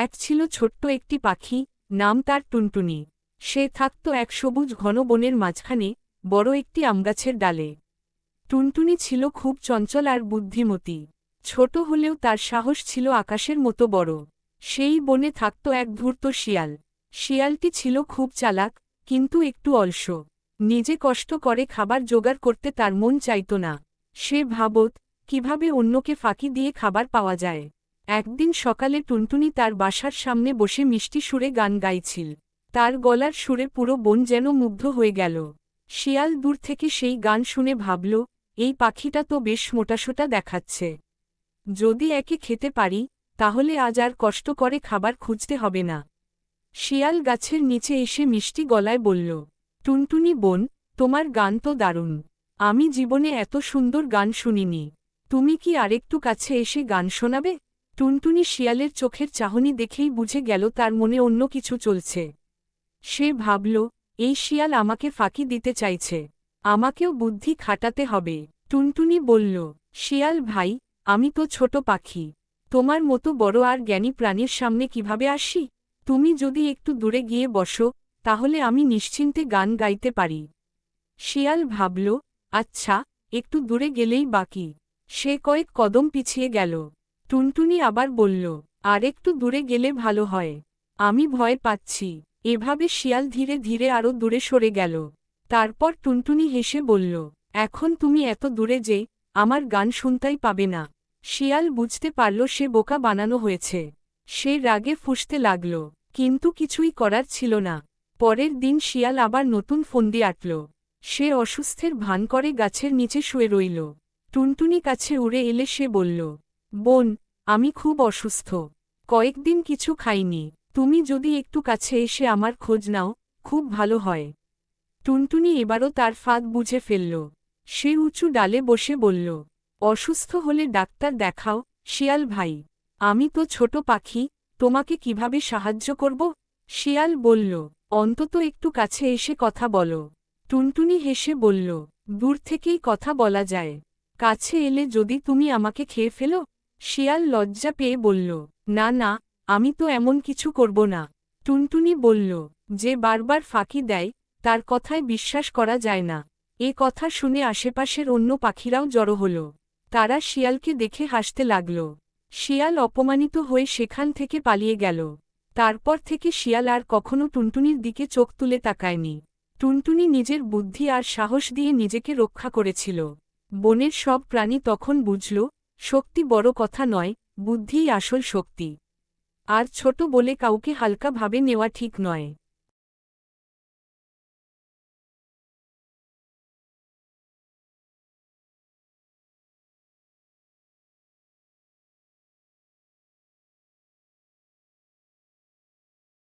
এক ছিল ছোট্ট একটি পাখি, নাম তার টুনটুনি। সে থাকত এক সবুজ ঘন বনের মাঝখানে, বড় একটি আমগাছের ডালে। টুনটুনি ছিল খুব চঞ্চল আর বুদ্ধিমতী। ছোট হলেও তার সাহস ছিল আকাশের মতো বড়। সেই বনে থাকত এক ধূর্ত শিয়াল। শিয়ালটি ছিল খুব চালাক, কিন্তু একটু অলস। নিজে কষ্ট করে খাবার জোগাড় করতে তার মন চাইত না। সে ভাবত, কিভাবে অন্যকে ফাঁকি দিয়ে খাবার পাওয়া যায়। একদিন সকালে টুনটুনি তার বাসার সামনে বসে মিষ্টি সুরে গান গাইছিল। তার গলার সুরে পুরো বন যেন মুগ্ধ হয়ে গেল। শিয়াল দূর থেকে সেই গান শুনে ভাবল, এই পাখিটা তো বেশ মোটাসোটা দেখাচ্ছে। যদি একে খেতে পারি, তাহলে আজ আর কষ্ট করে খাবার খুঁজতে হবে না। শিয়াল গাছের নিচে এসে মিষ্টি গলায় বলল, টুনটুনি বোন, তোমার গান তো দারুণ। আমি জীবনে এত সুন্দর গান শুনিনি। তুমি কি আরেকটু কাছে এসে গান শোনাবে? টুনটুনি শিয়ালের চোখের চাহনি দেখেই বুঝে গেল তার মনে অন্য কিছু চলছে। সে ভাবল, এই শিয়াল আমাকে ফাঁকি দিতে চাইছে। আমাকেও বুদ্ধি খাটাতে হবে। টুনটুনি বলল, শিয়াল ভাই, আমি তো ছোট পাখি। তোমার মতো বড় আর জ্ঞানী প্রাণীর সামনে কিভাবে আসি? তুমি যদি একটু দূরে গিয়ে বসো, তাহলে আমি নিশ্চিন্তে গান গাইতে পারি। শিয়াল ভাবল, আচ্ছা, একটু দূরে গেলেই বাকি। সে কয়েক কদম পিছিয়ে গেল। টুনটুনি আবার বলল, আর একটু দূরে গেলে ভালো হয়। আমি ভয় পাচ্ছি। এভাবে শিয়াল ধীরে ধীরে আরও দূরে সরে গেল। তারপর টুনটুনি হেসে বলল, এখন তুমি এত দূরে যে আমার গান শুনতেই পাবে না। শিয়াল বুঝতে পারল সে বোকা বানানো হয়েছে। সে রাগে ফুঁসতে লাগল, কিন্তু কিছুই করার ছিল না। পরের দিন শিয়াল আবার নতুন ফন্দি আঁটল। সে অসুস্থের ভান করে গাছের নিচে শুয়ে রইল। টুনটুনি কাছে উড়ে এলে সে বলল, বোন, আমি খুব অসুস্থ। কয়েকদিন কিছু খাইনি। তুমি যদি একটু কাছে এসে আমার খোঁজ নাও, খুব ভালো হয়। টুনটুনি এবারও তার ফাঁদ বুঝে ফেলল। সে উঁচু ডালে বসে বলল, অসুস্থ হলে ডাক্তার দেখাও, শিয়াল ভাই। আমি তো ছোট পাখি, তোমাকে কিভাবে সাহায্য করব? শিয়াল বলল, অন্তত একটু কাছে এসে কথা বলো। টুনটুনি হেসে বলল, দূর থেকেই কথা বলা যায়। কাছে এলে যদি তুমি আমাকে খেয়ে ফেলো? শিয়াল লজ্জা পেয়ে বলল, না না, আমি তো এমন কিছু করব না। টুনটুনি বলল, যে বারবার ফাঁকি দেয়, তার কথায় বিশ্বাস করা যায় না। এ কথা শুনে আশেপাশের অন্য পাখিরাও জড়ো হল। তারা শিয়ালকে দেখে হাসতে লাগল। শিয়াল অপমানিত হয়ে সেখান থেকে পালিয়ে গেল। তারপর থেকে শিয়াল আর কখনো টুনটুনির দিকে চোখ তুলে তাকায়নি। টুনটুনি নিজের বুদ্ধি আর সাহস দিয়ে নিজেকে রক্ষা করেছিল। বনের সব প্রাণী তখন বুঝল, শক্তি বড় কথা নয়, বুদ্ধিই আসল শক্তি। আর ছোট বলে কাউকে হালকা ভাবে নেওয়া ঠিক নয়।